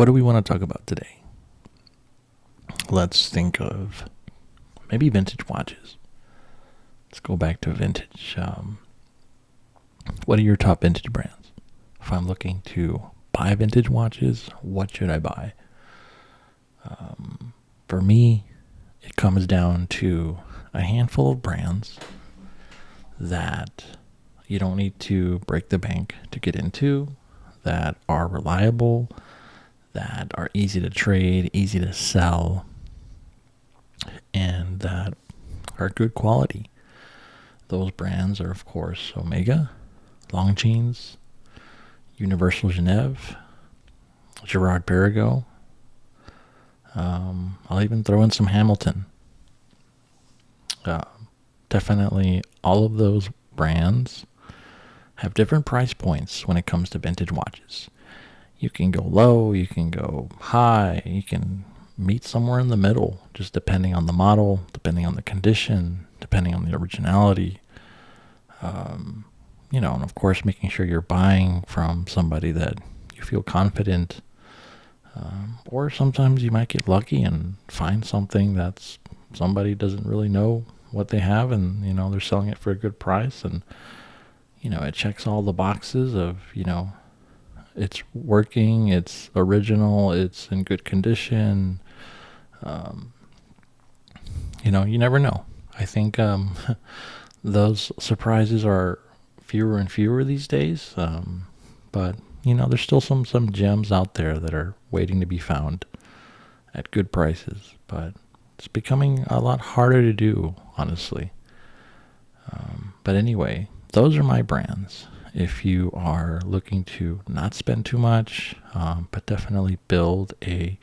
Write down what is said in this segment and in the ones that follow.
what do we want to talk about today? Let's think of maybe vintage watches. Let's go back to vintage. What are your top vintage brands? If I'm looking to buy vintage watches, what should I buy? For me, it comes down to a handful of brands that you don't need to break the bank to get into, that are reliable, that are easy to trade, easy to sell, and that are good quality. Those brands are, of course, Omega, Longines, Universal Genève, Girard Perregaux. I'll even throw in some Hamilton. Definitely all of those brands have different price points when it comes to vintage watches. You can go low, you can go high, you can meet somewhere in the middle, just depending on the model, depending on the condition, depending on the originality. And of course, making sure you're buying from somebody that you feel confident. Or sometimes you might get lucky and find something that's somebody doesn't really know what they have, and they're selling it for a good price, and it checks all the boxes of it's working, it's original, it's in good condition. You never know. I think those surprises are fewer and fewer these days, but there's still some gems out there that are waiting to be found at good prices, but it's becoming a lot harder to do, honestly. But anyway, those are my brands. If you are looking to not spend too much, but definitely build a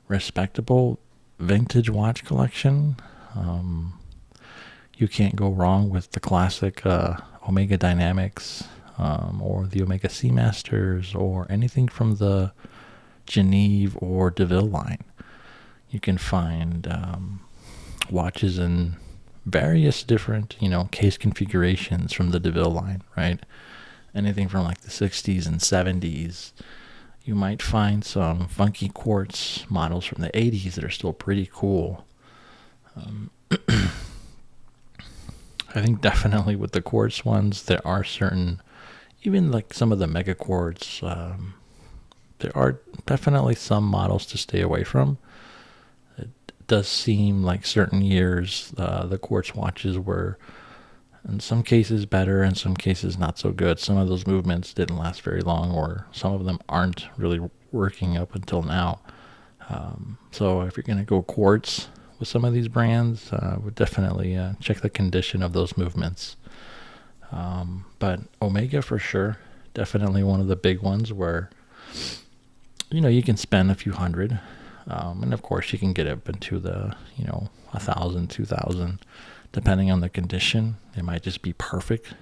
respectable vintage watch collection, you can't go wrong with the classic Omega Dynamics, or the Omega Seamasters, or anything from the Genève or DeVille line. You can find watches in various different, case configurations from the DeVille line, right? Anything from like the 60s and 70s. You might find some funky quartz models from the 80s that are still pretty cool. I think definitely with the quartz ones, there are certain, even like some of the mega quartz, there are definitely some models to stay away from. It does seem like certain years, the quartz watches were, in some cases, better, in some cases, not so good. Some of those movements didn't last very long, or some of them aren't really working up until now. So if you're going to go quartz with some of these brands, would definitely check the condition of those movements. But Omega for sure, definitely one of the big ones where you can spend a few hundred, and of course you can get up into the 1,000, 2,000, depending on the condition. It might just be perfect.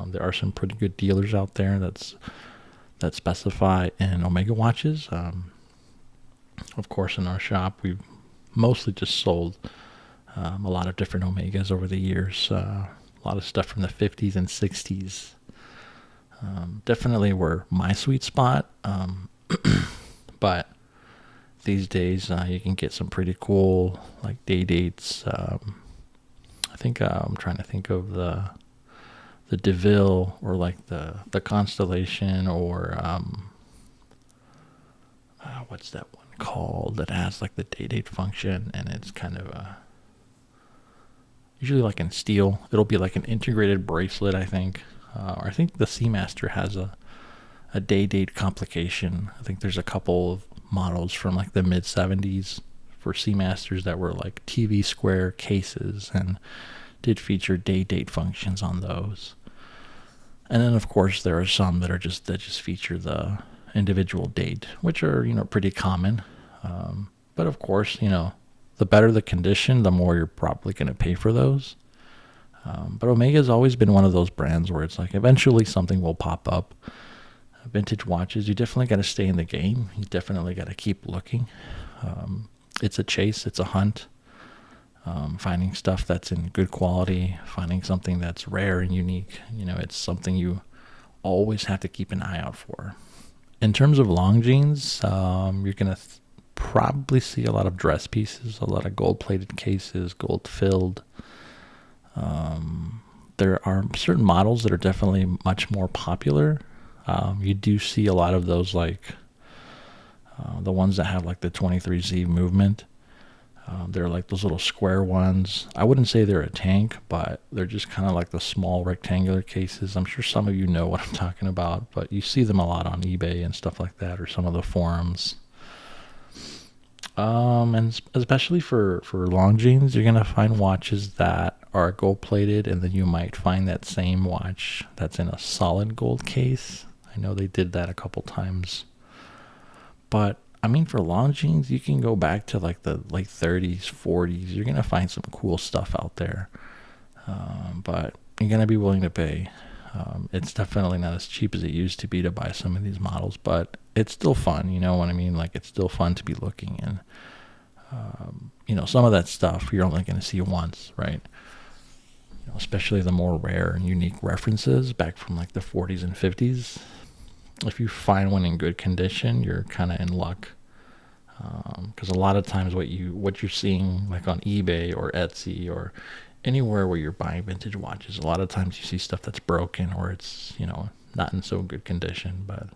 There are some pretty good dealers out there that specify in Omega watches. Of course, in our shop, we've mostly just sold a lot of different Omegas over the years. A lot of stuff from the 50s and 60s. Definitely were my sweet spot. But these days, you can get some pretty cool like day dates. I think I'm trying to think of the DeVille, or like the Constellation, or what's that one called that has like the day date function, and it's kind of usually like in steel. It'll be like an integrated bracelet, I think. Or I think the Seamaster has a day date complication. I think there's a couple of models from like the mid 70s for Seamasters that were like TV square cases and did feature day date functions on those. And then of course there are some that just feature the individual date, which are pretty common. But of course the better the condition, the more you're probably going to pay for those. But Omega has always been one of those brands where it's like eventually something will pop up. Vintage watches, you definitely got to stay in the game. You definitely got to keep looking. It's a chase, it's a hunt. Finding stuff that's in good quality, finding something that's rare and unique. It's something you always have to keep an eye out for. In terms of long jeans, you're gonna probably see a lot of dress pieces, a lot of gold-plated cases, gold-filled. There are certain models that are definitely much more popular. You do see a lot of those, like the ones that have like the 23Z movement. They're like those little square ones. I wouldn't say they're a tank, but they're just kind of like the small rectangular cases. I'm sure some of you know what I'm talking about, but you see them a lot on eBay and stuff like that, or some of the forums. And especially for long jeans, you're gonna find watches that are gold plated, and then you might find that same watch that's in a solid gold case. I know they did that a couple times, but I mean, for long jeans, you can go back to like the late 30s, 40s. You're gonna find some cool stuff out there, but you're gonna be willing to pay. It's definitely not as cheap as it used to be to buy some of these models, but it's still fun. You know what I mean? Like, it's still fun to be looking, and some of that stuff you're only gonna see once, right? Especially the more rare and unique references back from like the 40s and 50s. If you find one in good condition, you're kind of in luck. Because a lot of times what you're seeing like on eBay or Etsy or anywhere where you're buying vintage watches, a lot of times you see stuff that's broken or it's not in so good condition. But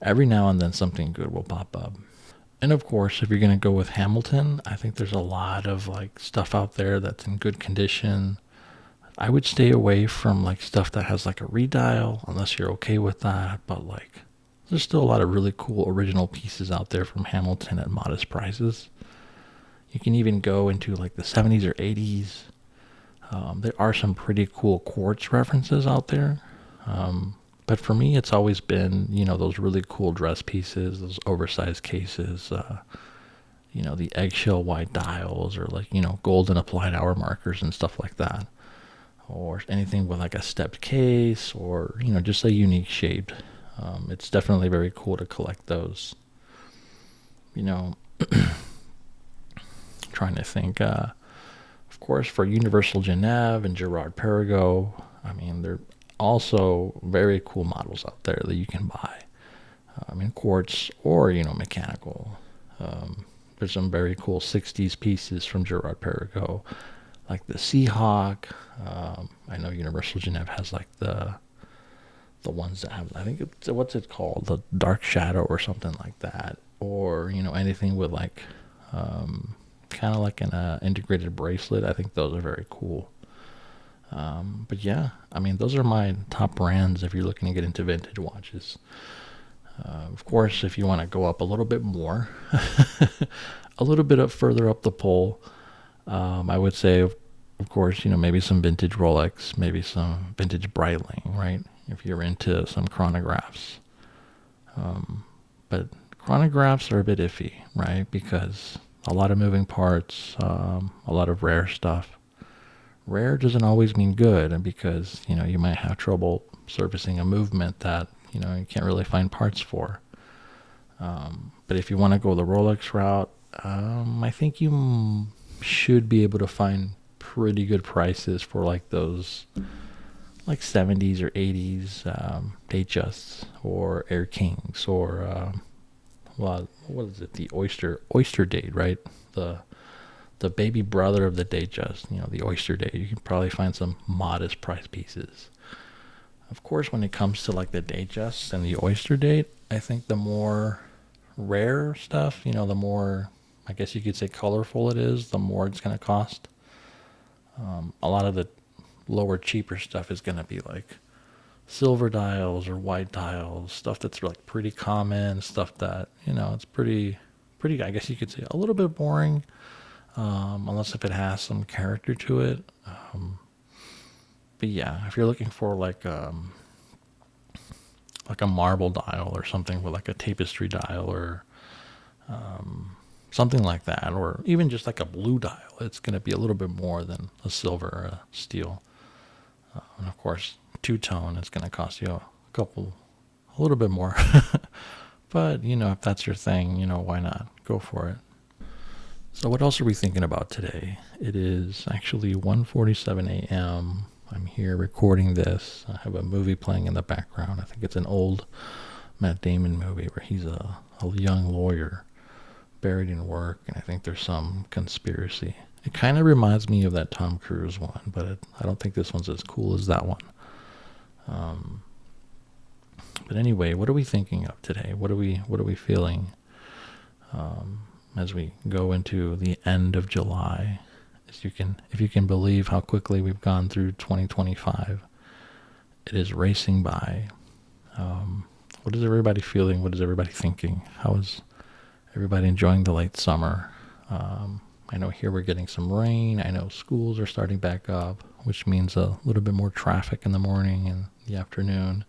every now and then something good will pop up. And of course, if you're gonna go with Hamilton, I think there's a lot of like stuff out there that's in good condition. I would stay away from like stuff that has like a redial unless you're okay with that. But like, there's still a lot of really cool original pieces out there from Hamilton at modest prices. You can even go into like the 70s or 80s. There are some pretty cool quartz references out there. But for me, it's always been, those really cool dress pieces, those oversized cases, the eggshell white dials, or like, golden applied hour markers and stuff like that. Or anything with like a stepped case, or just a unique shape. It's definitely very cool to collect those. Trying to think. Of course, for Universal Genève and Gerard Perregaux, I mean, they're also very cool models out there that you can buy. In quartz or mechanical. There's some very cool 60s pieces from Gerard Perregaux, like the Seahawk. I know Universal Genève has like the ones that have, I think it's, what's it called, the Dark Shadow or something like that, or anything with like kind of like an integrated bracelet. I think those are very cool. But yeah, I mean, those are my top brands if you're looking to get into vintage watches. Of course, if you want to go up a little bit more, a little bit further up the pole, I would say, of course, maybe some vintage Rolex, maybe some vintage Breitling, right? If you're into some chronographs. But chronographs are a bit iffy, right? Because a lot of moving parts, a lot of rare stuff. Rare doesn't always mean good, and because, you might have trouble servicing a movement that, you can't really find parts for. But if you want to go the Rolex route, I think you should be able to find pretty good prices for like those like 70s or 80s Datejusts or Air Kings, or what is it, the oyster date, right? The baby brother of the Datejust, the oyster date. You can probably find some modest price pieces. Of course, when it comes to like the Datejust and the oyster date, I think the more rare stuff, the more, I guess you could say, colorful it is, the more it's going to cost. A lot of the lower, cheaper stuff is going to be like silver dials or white dials, stuff that's like pretty common, stuff that, it's pretty, I guess you could say, a little bit boring, unless if it has some character to it. But yeah, if you're looking for like a marble dial or something with like a tapestry dial, or something like that, or even just like a blue dial, it's going to be a little bit more than a silver or a steel. And of course, two-tone is going to cost you a little bit more. But, if that's your thing, why not? Go for it. So what else are we thinking about today? It is actually 1:47 a.m. I'm here recording this. I have a movie playing in the background. I think it's an old Matt Damon movie where he's a young lawyer buried in work, and I think there's some conspiracy. It kind of reminds me of that Tom Cruise one, but I don't think this one's as cool as that one. But anyway, what are we thinking of today? What are we feeling as we go into the end of July? If you can believe how quickly we've gone through 2025, it is racing by. What is everybody feeling? What is everybody thinking? How is everybody enjoying the late summer? I know here we're getting some rain. I know schools are starting back up, which means a little bit more traffic in the morning and the afternoon.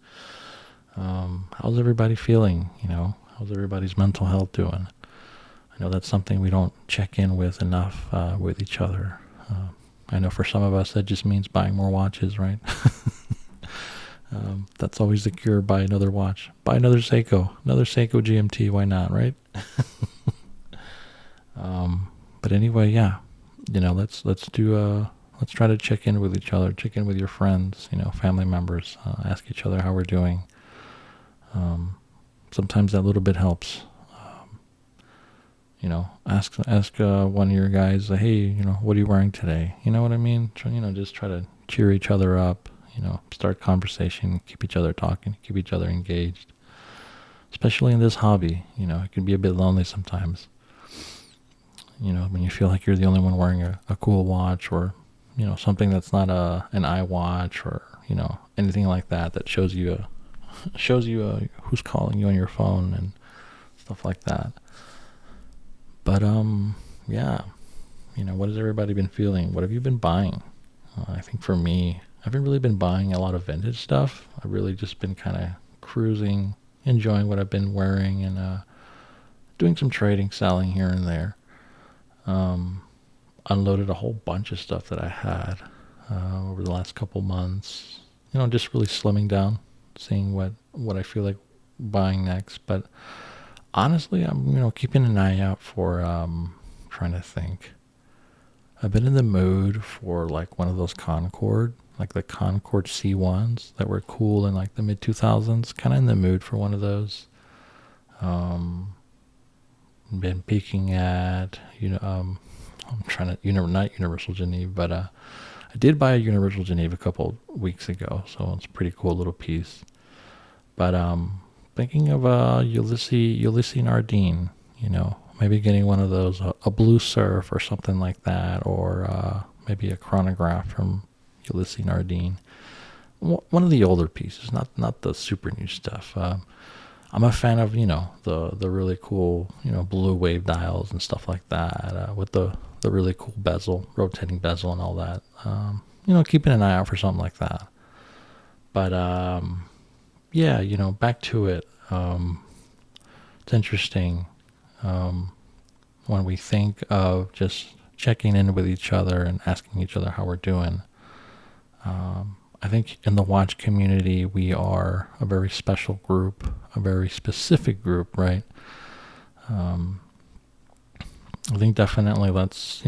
How's everybody feeling? How's everybody's mental health doing? I know that's something we don't check in with enough with each other. I know for some of us that just means buying more watches, right? That's always the cure. Buy another watch. Buy another Seiko GMT. Why not, right? But anyway, yeah. Let's try to check in with each other. Check in with your friends. Family members. Ask each other how we're doing. Sometimes that little bit helps. Ask one of your guys, hey, what are you wearing today? You know what I mean? Just try to cheer each other up. Start conversation, keep each other talking, keep each other engaged. Especially in this hobby, it can be a bit lonely sometimes. When you feel like you're the only one wearing a cool watch, or something that's not an iWatch, or anything like that shows you who's calling you on your phone and stuff like that. But yeah, what has everybody been feeling? What have you been buying? I think for me, I haven't really been buying a lot of vintage stuff. I've really just been kind of cruising, enjoying what I've been wearing, and doing some trading, selling here and there. Unloaded a whole bunch of stuff that I had over the last couple months. Just really slimming down, seeing what I feel like buying next. But honestly, I'm keeping an eye out for trying to think. I've been in the mood for like one of those Concorde, like the Concorde C1s that were cool in like the mid 2000s. Kind of in the mood for one of those. Been peeking at I'm trying to not Universal Geneva, but I did buy a Universal Geneva a couple weeks ago, so it's a pretty cool little piece. But thinking of Ulysses Nardine, maybe getting one of those, a Blue Surf or something like that, or maybe a chronograph from Ulysses Nardine. One of the older pieces, not the super new stuff. I'm a fan of the really cool blue wave dials and stuff like that, with the really cool bezel, rotating bezel and all that. Keeping an eye out for something like that. But yeah, back to it. It's interesting when we think of just checking in with each other and asking each other how we're doing. I think in the watch community, we are a very special group, a very specific group, right? I think definitely let's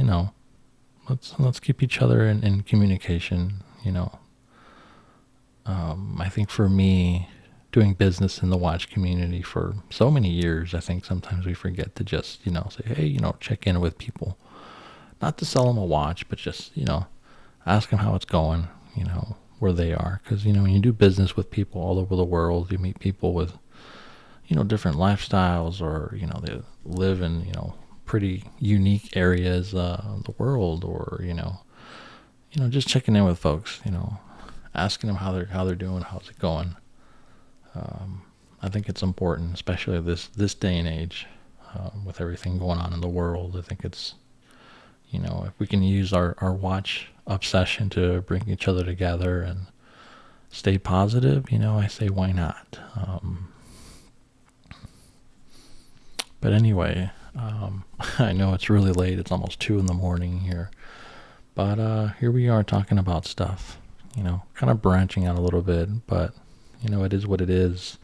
keep each other in communication. I think for me, doing business in the watch community for so many years, I think sometimes we forget to just, say, hey, check in with people. Not to sell them a watch, but just, ask them how it's going, where they are. Because, when you do business with people all over the world, you meet people with, different lifestyles, or, they live in, pretty unique areas of the world, or, just checking in with folks, asking them how they're doing, how's it going. I think it's important, especially this day and age, with everything going on in the world. I think it's, if we can use our watch obsession to bring each other together and stay positive, I say why not. But anyway, I know it's really late. It's almost 2 a.m. here. But here we are talking about stuff, kind of branching out a little bit, but, it is what it is.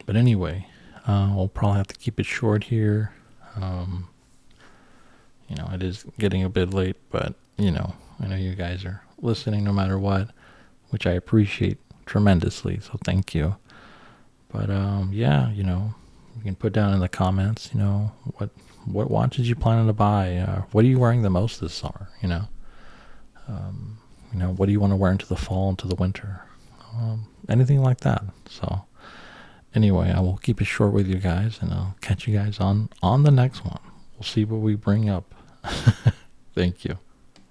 But anyway, we'll probably have to keep it short here. It is getting a bit late, but, I know you guys are listening no matter what, which I appreciate tremendously, so thank you. But yeah, you can put down in the comments, what watches you planning to buy. What are you wearing the most this summer? What do you want to wear into the fall, into the winter? Anything like that. So anyway, I will keep it short with you guys, and I'll catch you guys on the next one. We'll see what we bring up. Thank you.